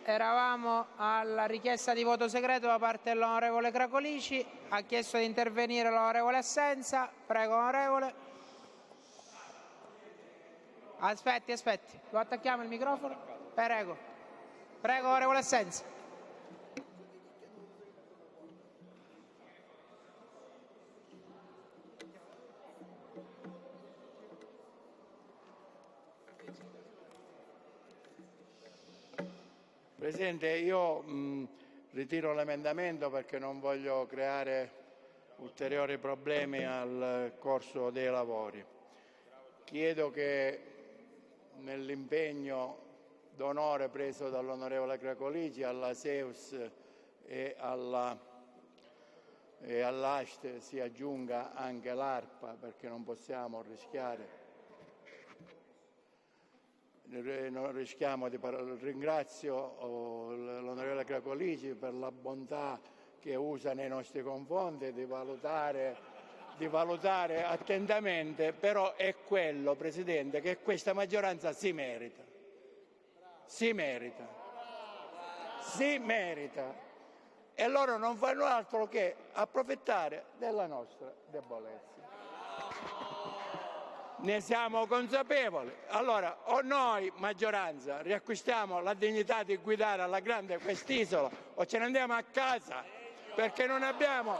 eravamo alla richiesta di voto segreto da parte dell'onorevole Cracolici. Ha chiesto di intervenire l'onorevole Assenza. Prego, onorevole. Aspetti. Lo attacchiamo il microfono? Prego. Prego, onorevole Assenza. Presidente, io ritiro l'emendamento perché non voglio creare ulteriori problemi al corso dei lavori. Chiedo che nell'impegno d'onore preso dall'onorevole Cracolici alla SEUS e all'AST si aggiunga anche l'ARPA, perché non possiamo rischiare. Ringrazio l'onorevole Cracolici per la bontà che usa nei nostri confronti di valutare attentamente, però è quello, Presidente, che questa maggioranza si merita. E loro non fanno altro che approfittare della nostra debolezza. Ne siamo consapevoli. Allora, o noi, maggioranza, riacquistiamo la dignità di guidare alla grande quest'isola o ce ne andiamo a casa, perché non abbiamo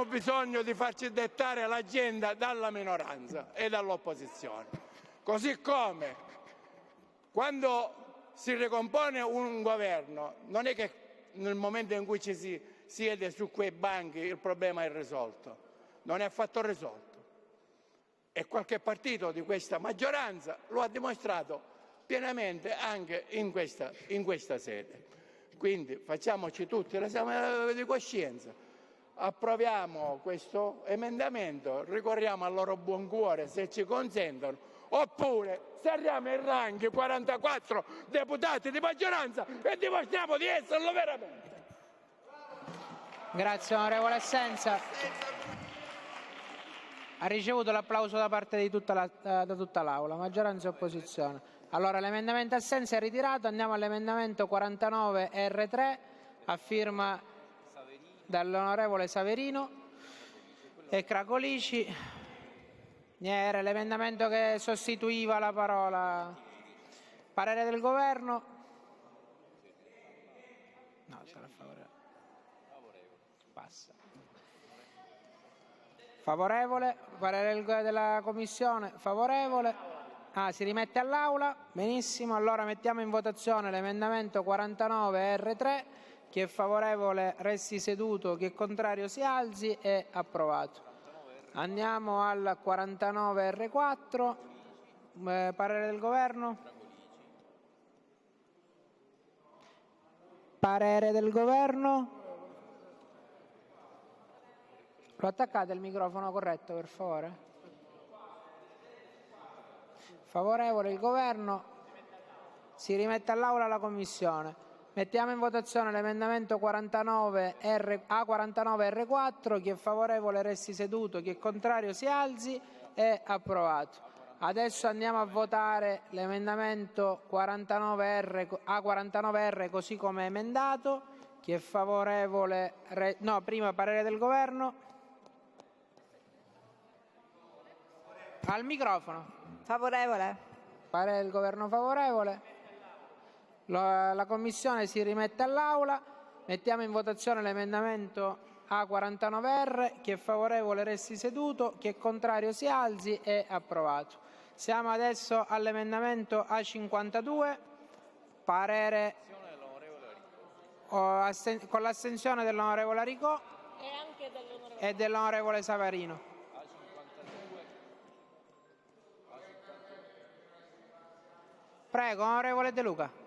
bisogno di farci dettare l'agenda dalla minoranza e dall'opposizione. Così come quando si ricompone un governo, non è che nel momento in cui ci si siede su quei banchi il problema è risolto, non è affatto risolto. E qualche partito di questa maggioranza lo ha dimostrato pienamente anche in questa sede. Quindi facciamoci tutti l'esame di coscienza, approviamo questo emendamento, ricorriamo al loro buon cuore se ci consentono, oppure serriamo i ranghi 44 deputati di maggioranza e dimostriamo di esserlo veramente. Grazie, onorevole Assenza. Ha ricevuto l'applauso da parte di tutta l'Aula, maggioranza e opposizione. Allora, l'emendamento Assenza è ritirato. Andiamo all'emendamento 49 R3, a firma dall'onorevole Saverino e Cracolici. Era l'emendamento che sostituiva la parola. Parere del Governo? No, sarà favorevole. Passa. Favorevole? Parere della Commissione? Favorevole? Si rimette all'Aula? Benissimo, allora mettiamo in votazione l'emendamento 49 R3. Chi è favorevole resti seduto, chi è contrario si alzi. È approvato. Andiamo al 49 R4. Parere del Governo? Parere del Governo? Lo attaccate il microfono corretto, per favore? Favorevole il Governo. Si rimette all'Aula la Commissione. Mettiamo in votazione l'emendamento A49R4. Chi è favorevole resti seduto, chi è contrario si alzi. È approvato. Adesso andiamo a votare l'emendamento A49R così come emendato. Chi è favorevole? No, prima parere del Governo. Al microfono. Favorevole. Parere del Governo favorevole. La Commissione si rimette all'Aula. Mettiamo in votazione l'emendamento A49R. Chi è favorevole resti seduto, chi è contrario si alzi. È approvato. Siamo adesso all'emendamento A52. Parere con l'astensione dell'onorevole Aricò e dell'onorevole Savarino. Prego, onorevole De Luca.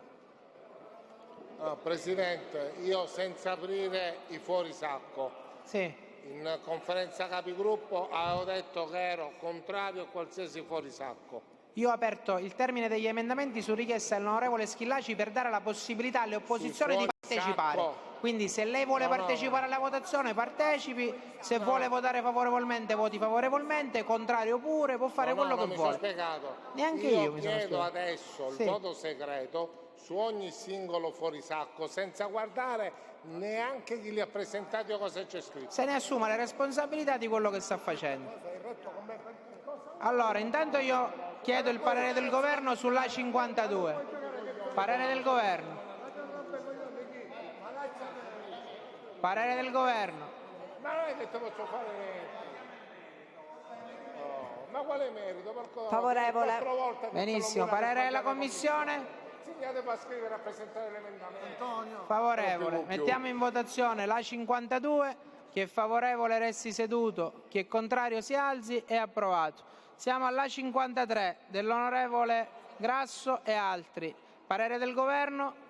No, Presidente, io senza aprire i fuorisacco, in conferenza capigruppo avevo detto che ero contrario a qualsiasi fuorisacco. Io ho aperto il termine degli emendamenti su richiesta dell'onorevole Schillaci per dare la possibilità alle opposizioni di partecipare. Quindi se lei vuole partecipare alla votazione partecipi, se vuole votare favorevolmente voti favorevolmente, contrario pure, può fare quello che vuole. Mi sono spiegato. Neanche io mi sono chiedo spiegato. adesso il voto segreto su ogni singolo fuorisacco senza guardare neanche chi li ha presentati o cosa c'è scritto. Se ne assuma le responsabilità di quello che sta facendo. Allora, intanto io chiedo il parere del governo sulla 52. Parere del governo. Parere del governo. Ma non è che te posso fare ma quale merito? Favorevole. Benissimo, parere della commissione? Insegnate a scrivere a presentare l'emendamento. Favorevole. Mettiamo in votazione la 52. Chi è favorevole resti seduto, chi è contrario si alzi. È approvato. Siamo alla 53 dell'onorevole Grasso e altri. Parere del governo?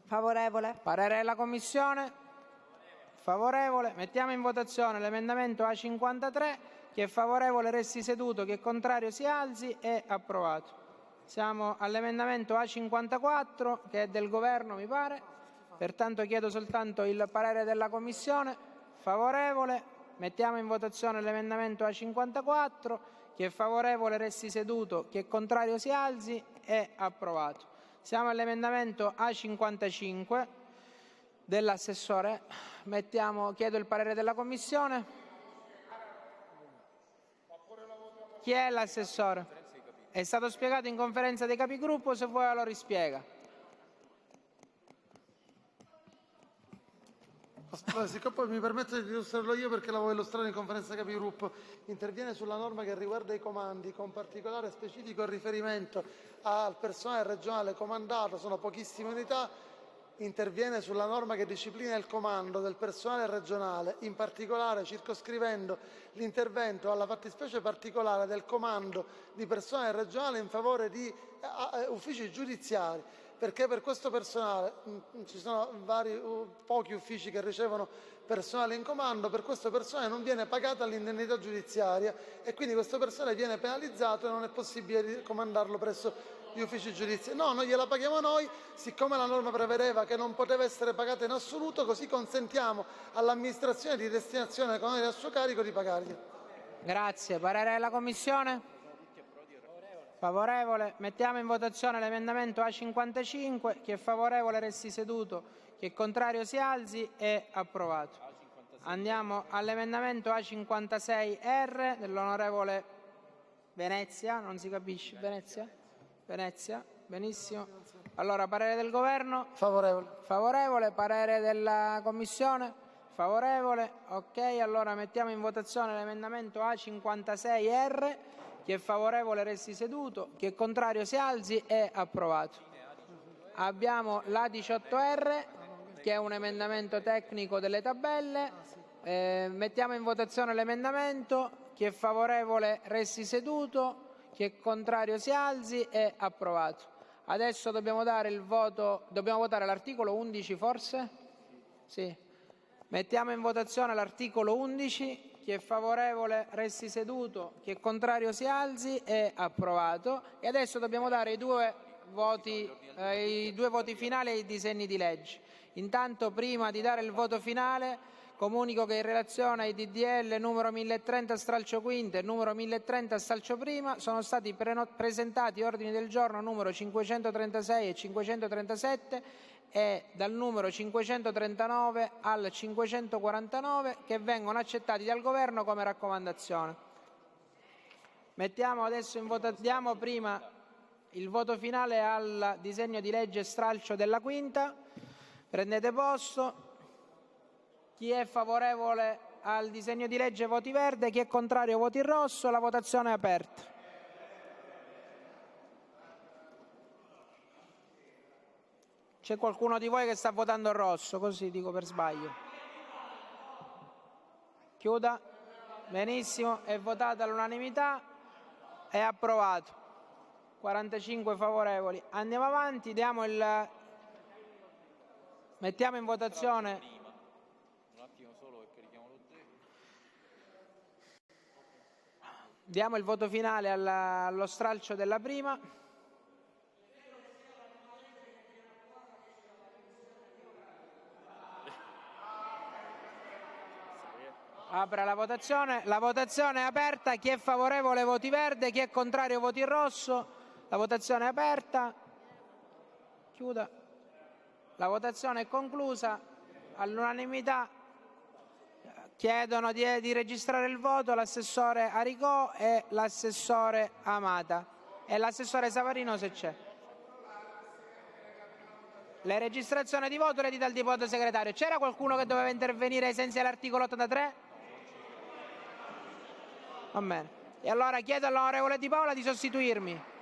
Favorevole. Parere della commissione? Favorevole. Mettiamo in votazione l'emendamento A53. Chi è favorevole resti seduto, chi è contrario si alzi. È approvato. Siamo all'emendamento A54 che è del governo mi pare, pertanto chiedo soltanto il parere della commissione. Favorevole. Mettiamo in votazione l'emendamento A54. Chi è favorevole resti seduto, chi è contrario si alzi. È approvato. Siamo all'emendamento A55 dell'assessore. Chiedo il parere della commissione. Chi è l'assessore? È stato spiegato in conferenza dei capigruppo, se vuole lo rispiega. Siccome mi permetto di illustrarlo io perché la voglio illustrare in conferenza capigruppo, interviene sulla norma che riguarda i comandi, con particolare specifico riferimento al personale regionale comandato, sono pochissime unità, interviene sulla norma che disciplina il comando del personale regionale, in particolare circoscrivendo l'intervento alla fattispecie particolare del comando di personale regionale in favore di uffici giudiziari, perché per questo personale ci sono pochi uffici che ricevono personale in comando, per questo personale non viene pagata l'indennità giudiziaria e quindi questo personale viene penalizzato e non è possibile comandarlo presso gli uffici giudiziari. No, noi gliela paghiamo noi, siccome la norma prevedeva che non poteva essere pagata in assoluto, così consentiamo all'amministrazione di destinazione economica a suo carico di pagargli. Grazie. Parere della commissione? Favorevole. Mettiamo in votazione l'emendamento A55. Chi è favorevole resti seduto, chi è contrario si alzi. È approvato. Andiamo all'emendamento A56R dell'onorevole Venezia. Non si capisce. Venezia. Benissimo. Allora, parere del governo? Favorevole. Favorevole. Parere della commissione? Favorevole. Ok, allora mettiamo in votazione l'emendamento A56R. Chi è favorevole resti seduto, chi è contrario si alzi. È approvato. Abbiamo l'A18R, che è un emendamento tecnico delle tabelle. Mettiamo in votazione l'emendamento. Chi è favorevole resti seduto, chi è contrario si alzi. È approvato. Adesso dobbiamo dare il voto. Dobbiamo votare l'articolo 11 forse? Sì. Mettiamo in votazione l'articolo 11. Chi è favorevole resti seduto, chi è contrario si alzi. È approvato. E adesso dobbiamo dare i due voti finali ai disegni di legge. Intanto, prima di dare il voto finale, comunico che in relazione ai DDL numero 1030 stralcio quinto e numero 1030 stralcio prima sono stati presentati ordini del giorno numero 536 e 537 e dal numero 539 al 549 che vengono accettati dal Governo come raccomandazione. Mettiamo adesso in voto, diamo prima il voto finale al disegno di legge stralcio della quinta. Prendete posto. Chi è favorevole al disegno di legge voti verde, chi è contrario voti rosso. La votazione è aperta. C'è qualcuno di voi che sta votando rosso, così dico per sbaglio. Chiuda. Benissimo, è votata all'unanimità, è approvato. 45 favorevoli. Andiamo avanti, mettiamo in votazione. Diamo il voto finale allo stralcio della prima. Apre la votazione è aperta, chi è favorevole voti verde, chi è contrario voti rosso, la votazione è aperta, chiuda, la votazione è conclusa, all'unanimità chiedono di registrare il voto l'assessore Aricò e l'assessore Amata e l'assessore Savarino se c'è. Le registrazioni di voto le dite al deputato segretario. C'era qualcuno che doveva intervenire ai sensi dell'articolo 83? Va bene. E allora chiedo all'onorevole Di Paola di sostituirmi.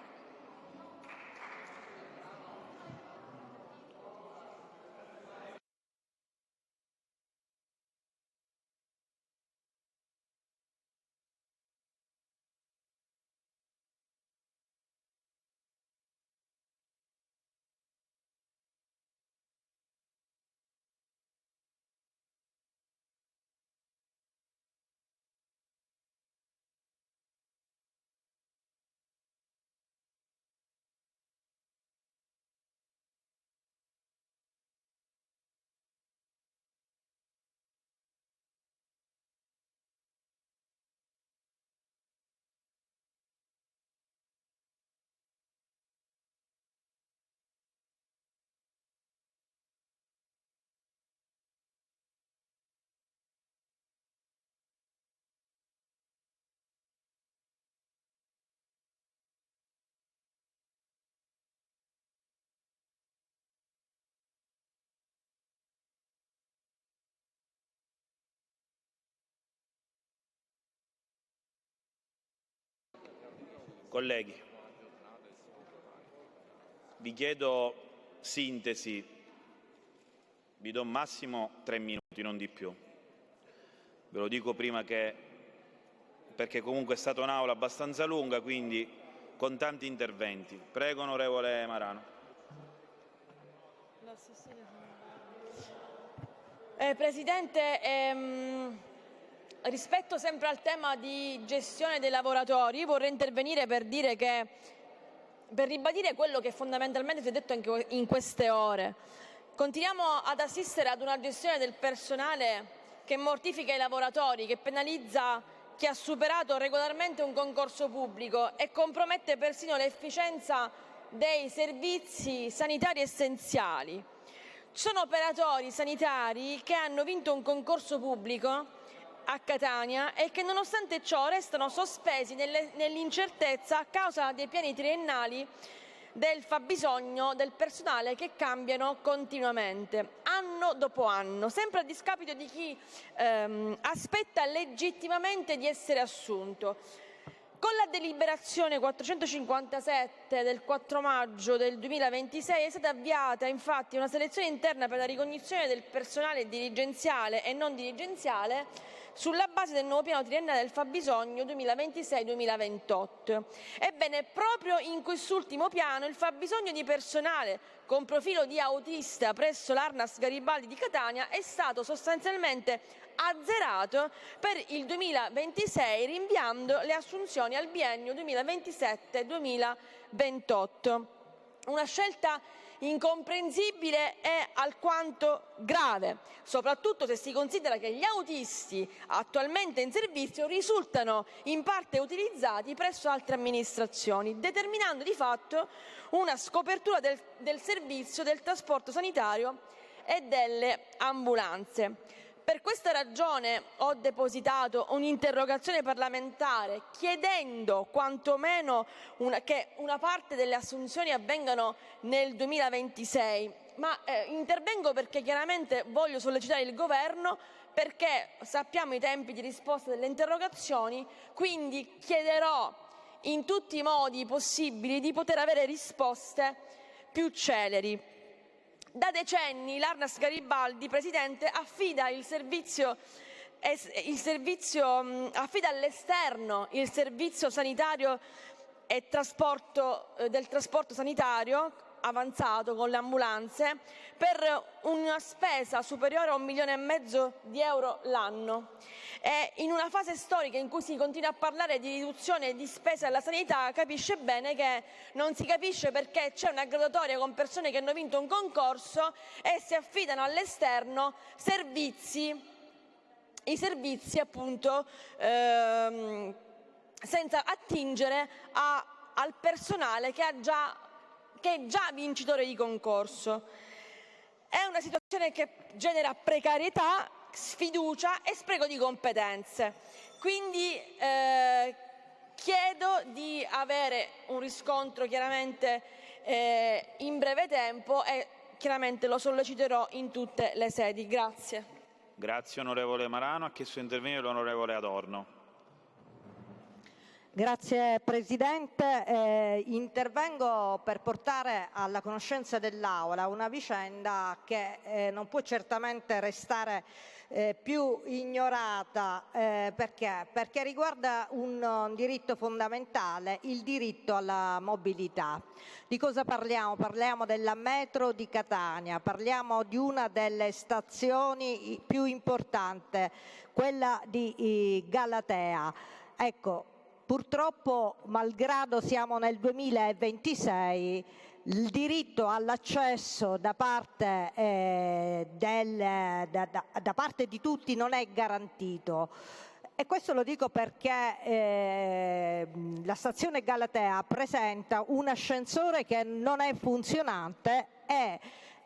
Colleghi, vi chiedo sintesi, vi do massimo 3 minuti, non di più. Ve lo dico prima perché comunque è stata un'aula abbastanza lunga, quindi con tanti interventi. Prego, onorevole Marano. Presidente, rispetto sempre al tema di gestione dei lavoratori, vorrei intervenire per ribadire quello che fondamentalmente si è detto anche in queste ore. Continuiamo ad assistere ad una gestione del personale che mortifica i lavoratori, che penalizza chi ha superato regolarmente un concorso pubblico e compromette persino l'efficienza dei servizi sanitari essenziali. Ci sono operatori sanitari che hanno vinto un concorso pubblico a Catania e che nonostante ciò restano sospesi nell'incertezza a causa dei piani triennali del fabbisogno del personale che cambiano continuamente, anno dopo anno, sempre a discapito di chi aspetta legittimamente di essere assunto. Con la deliberazione 457 del 4 maggio del 2026 è stata avviata infatti una selezione interna per la ricognizione del personale dirigenziale e non dirigenziale sulla base del nuovo piano triennale del fabbisogno 2026-2028. Ebbene, proprio in quest'ultimo piano il fabbisogno di personale con profilo di autista presso l'Arnas Garibaldi di Catania è stato sostanzialmente azzerato per il 2026, rinviando le assunzioni al biennio 2027-2028. Una scelta incomprensibile e alquanto grave, soprattutto se si considera che gli autisti attualmente in servizio risultano in parte utilizzati presso altre amministrazioni, determinando di fatto una scopertura del servizio del trasporto sanitario e delle ambulanze. Per questa ragione ho depositato un'interrogazione parlamentare chiedendo quantomeno che una parte delle assunzioni avvengano nel 2026, ma intervengo perché chiaramente voglio sollecitare il Governo perché sappiamo i tempi di risposta delle interrogazioni, quindi chiederò in tutti i modi possibili di poter avere risposte più celeri. Da decenni l'Arnas Garibaldi, Presidente, affida all'esterno il servizio sanitario e del trasporto sanitario avanzato con le ambulanze per una spesa superiore a 1,5 milioni di euro l'anno. E in una fase storica in cui si continua a parlare di riduzione di spese alla sanità, capisce bene che non si capisce perché c'è una graduatoria con persone che hanno vinto un concorso e si affidano all'esterno servizi i servizi appunto senza attingere al personale che è già vincitore di concorso. È una situazione che genera precarietà, sfiducia e spreco di competenze. Quindi chiedo di avere un riscontro chiaramente in breve tempo e chiaramente lo solleciterò in tutte le sedi. Grazie. Grazie onorevole Marano. Ha chiesto di intervenire l'onorevole Adorno. Grazie Presidente, intervengo per portare alla conoscenza dell'Aula una vicenda che non può certamente restare più ignorata perché riguarda un diritto fondamentale, il diritto alla mobilità. Di cosa parliamo? Parliamo della metro di Catania, parliamo di una delle stazioni più importanti, quella di Galatea. Ecco, purtroppo, malgrado siamo nel 2026, il diritto all'accesso da parte di tutti non è garantito. E questo lo dico perché la stazione Galatea presenta un ascensore che non è funzionante e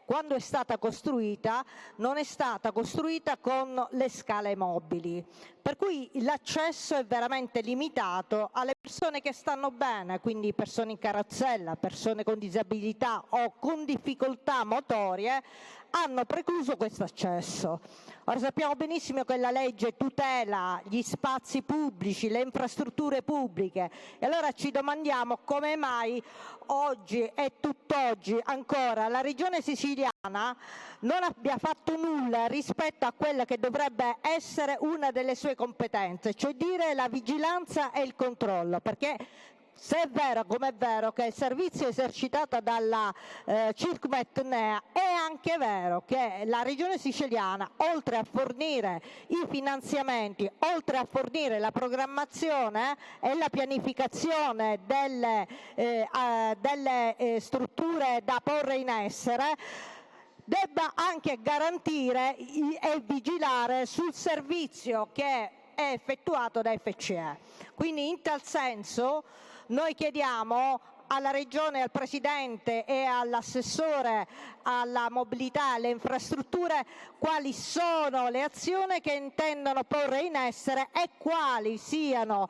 quando è stata costruita non è stata costruita con le scale mobili, per cui l'accesso è veramente limitato alle persone che stanno bene, quindi persone in carrozzella, persone con disabilità o con difficoltà motorie hanno precluso questo accesso. Ora sappiamo benissimo che la legge tutela gli spazi pubblici, le infrastrutture pubbliche e allora ci domandiamo come mai oggi e tutt'oggi ancora la Regione Siciliana non abbia fatto nulla rispetto a quella che dovrebbe essere una delle sue competenze, cioè dire la vigilanza e il controllo, perché se è vero, come è vero, che il servizio è esercitato dalla Circumetnea, è anche vero che la Regione Siciliana, oltre a fornire i finanziamenti, oltre a fornire la programmazione e la pianificazione delle strutture da porre in essere, debba anche garantire e vigilare sul servizio che è effettuato da FCE. Quindi in tal senso noi chiediamo alla Regione, al Presidente e all'assessore alla mobilità e alle infrastrutture quali sono le azioni che intendono porre in essere e quali siano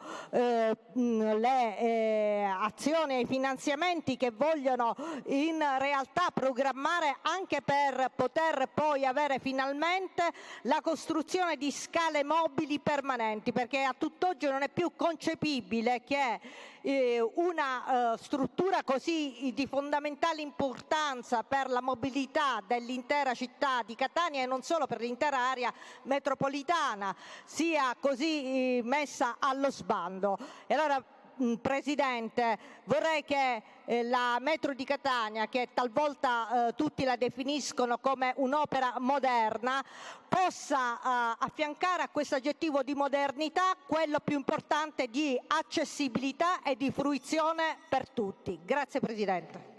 le azioni e i finanziamenti che vogliono in realtà programmare anche per poter poi avere finalmente la costruzione di scale mobili permanenti, perché a tutt'oggi non è più concepibile che una struttura così di fondamentale importanza per la mobilità dell'intera città di Catania e non solo per l'intera area metropolitana sia così messa allo sbando. E allora, Presidente, vorrei che la metro di Catania, che talvolta tutti la definiscono come un'opera moderna, possa affiancare a questo aggettivo di modernità quello più importante di accessibilità e di fruizione per tutti. Grazie Presidente.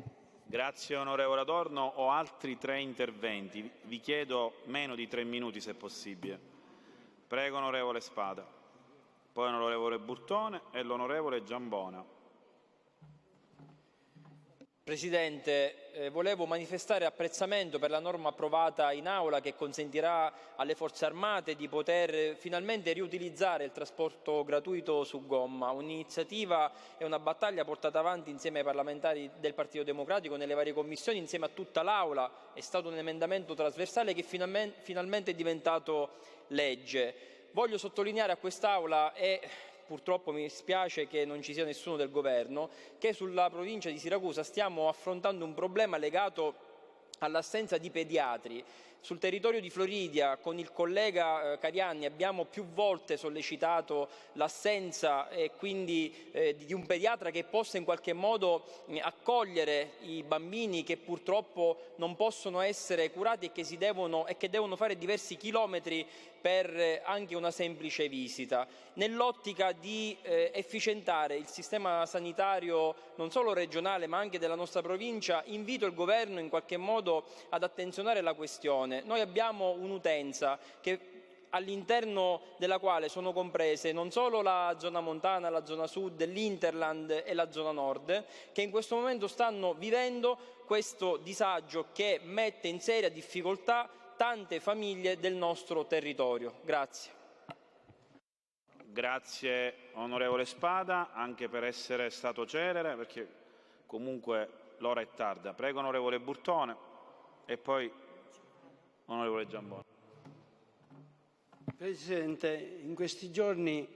Grazie onorevole Adorno. Ho altri 3 interventi. Vi chiedo meno di 3 minuti se possibile. Prego onorevole Spada, poi l'onorevole Burtone e l'onorevole Giambona. Presidente, volevo manifestare apprezzamento per la norma approvata in Aula che consentirà alle Forze Armate di poter finalmente riutilizzare il trasporto gratuito su gomma, un'iniziativa e una battaglia portata avanti insieme ai parlamentari del Partito Democratico nelle varie commissioni, insieme a tutta l'Aula. È stato un emendamento trasversale che finalmente è diventato legge. Voglio sottolineare a quest'Aula e purtroppo mi dispiace che non ci sia nessuno del Governo, che sulla provincia di Siracusa stiamo affrontando un problema legato all'assenza di pediatri. Sul territorio di Floridia, con il collega Cariani, abbiamo più volte sollecitato l'assenza e quindi di un pediatra che possa in qualche modo accogliere i bambini che purtroppo non possono essere curati e che devono fare diversi chilometri per anche una semplice visita. Nell'ottica di efficientare il sistema sanitario non solo regionale ma anche della nostra provincia, invito il Governo in qualche modo ad attenzionare la questione. Noi abbiamo un'utenza che all'interno della quale sono comprese non solo la zona montana, la zona sud, l'Interland e la zona nord, che in questo momento stanno vivendo questo disagio che mette in seria difficoltà tante famiglie del nostro territorio. Grazie. Grazie onorevole Spada, anche per essere stato celere, perché comunque l'ora è tarda. Prego onorevole Burtone e poi onorevole Giamboni. Presidente, in questi giorni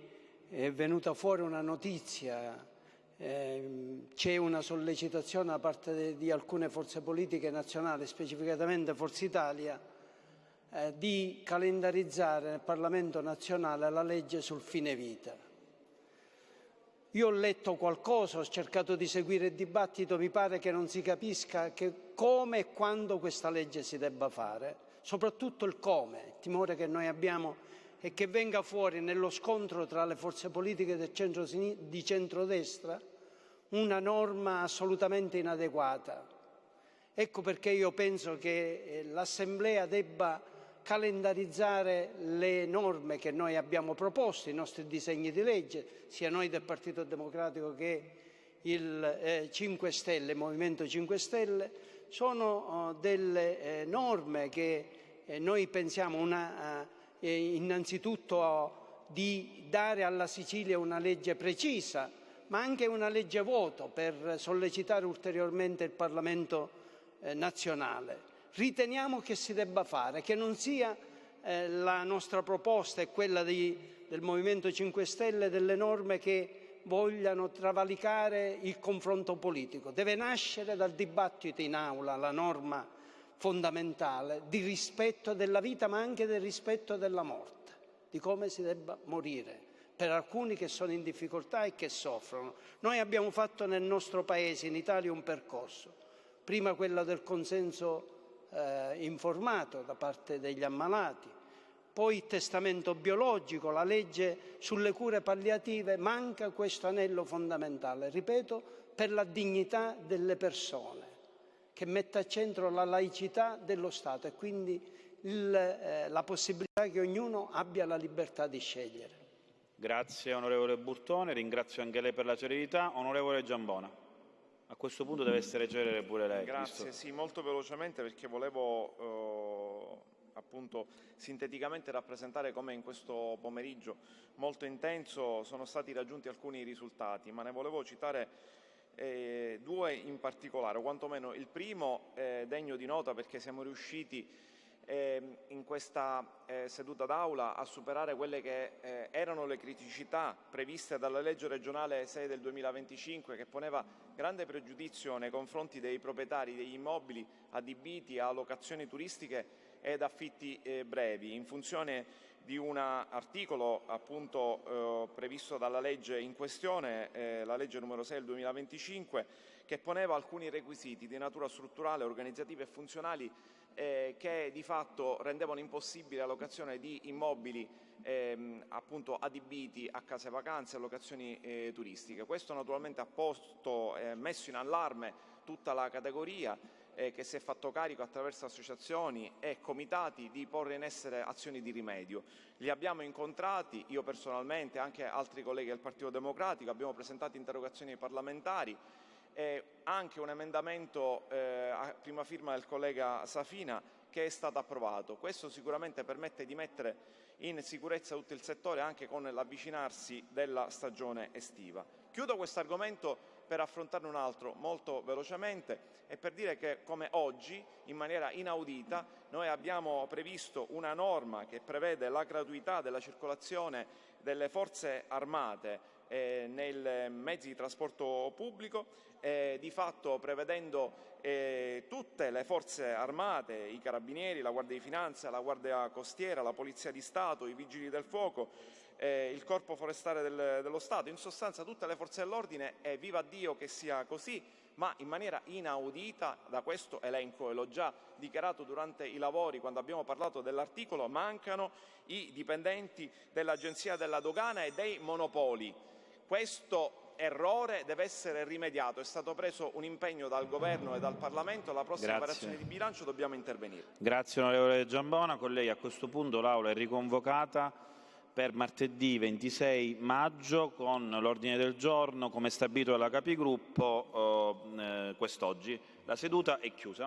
è venuta fuori una notizia, c'è una sollecitazione da parte di alcune forze politiche nazionali, specificatamente Forza Italia, di calendarizzare nel Parlamento nazionale la legge sul fine vita. Io ho letto qualcosa, ho cercato di seguire il dibattito, mi pare che non si capisca come e quando questa legge si debba fare, soprattutto il come. Il timore che noi abbiamo è che venga fuori nello scontro tra le forze politiche di centrodestra una norma assolutamente inadeguata. Ecco perché io penso che l'Assemblea debba calendarizzare le norme che noi abbiamo proposto, i nostri disegni di legge, sia noi del Partito Democratico che il 5 Stelle, il Movimento 5 Stelle. Sono delle norme che noi pensiamo innanzitutto di dare alla Sicilia una legge precisa, ma anche una legge voto per sollecitare ulteriormente il Parlamento nazionale. Riteniamo che si debba fare, che non sia la nostra proposta e quella del Movimento 5 Stelle delle norme che vogliano travalicare il confronto politico. Deve nascere dal dibattito in aula la norma fondamentale di rispetto della vita, ma anche del rispetto della morte, di come si debba morire per alcuni che sono in difficoltà e che soffrono. Noi abbiamo fatto nel nostro Paese, in Italia, un percorso, prima quello del consenso informato da parte degli ammalati, poi il testamento biologico, la legge sulle cure palliative. Manca questo anello fondamentale, ripeto, per la dignità delle persone, che metta al centro la laicità dello Stato e quindi la possibilità che ognuno abbia la libertà di scegliere. Grazie onorevole Burtone, ringrazio anche lei per la celerità. Onorevole Giambona. A questo punto deve essere celere pure lei. Grazie, sì, molto velocemente, perché volevo appunto sinteticamente rappresentare come in questo pomeriggio molto intenso sono stati raggiunti alcuni risultati, ma ne volevo citare due in particolare, o quantomeno il primo degno di nota, perché siamo riusciti in questa seduta d'aula a superare quelle che erano le criticità previste dalla legge regionale 6 del 2025, che poneva grande pregiudizio nei confronti dei proprietari degli immobili adibiti a locazioni turistiche ed affitti brevi, in funzione di un articolo appunto previsto dalla legge in questione, la legge numero 6 del 2025, che poneva alcuni requisiti di natura strutturale, organizzativa e funzionali che di fatto rendevano impossibile la locazione di immobili appunto adibiti a case vacanze e locazioni turistiche. Questo naturalmente ha messo in allarme tutta la categoria, che si è fatto carico attraverso associazioni e comitati di porre in essere azioni di rimedio. Li abbiamo incontrati, io personalmente, anche altri colleghi del Partito Democratico, abbiamo presentato interrogazioni parlamentari, anche un emendamento a prima firma del collega Safina che è stato approvato. Questo sicuramente permette di mettere in sicurezza tutto il settore, anche con l'avvicinarsi della stagione estiva. Chiudo questo argomento per affrontarne un altro molto velocemente e per dire che, come oggi, in maniera inaudita, noi abbiamo previsto una norma che prevede la gratuità della circolazione delle forze armate nei mezzi di trasporto pubblico, di fatto prevedendo tutte le forze armate, i carabinieri, la Guardia di Finanza, la Guardia Costiera, la Polizia di Stato, i Vigili del Fuoco, il Corpo Forestale dello Stato, in sostanza tutte le forze dell'ordine, e viva Dio che sia così, ma in maniera inaudita da questo elenco, e l'ho già dichiarato durante i lavori quando abbiamo parlato dell'articolo, mancano i dipendenti dell'Agenzia della Dogana e dei Monopoli. Questo errore deve essere rimediato. È stato preso un impegno dal Governo e dal Parlamento, alla prossima operazione di bilancio dobbiamo intervenire. Grazie onorevole Giambona. Colleghi, a questo punto l'Aula è riconvocata per martedì 26 maggio con l'ordine del giorno come stabilito dalla Capigruppo quest'oggi. La seduta è chiusa.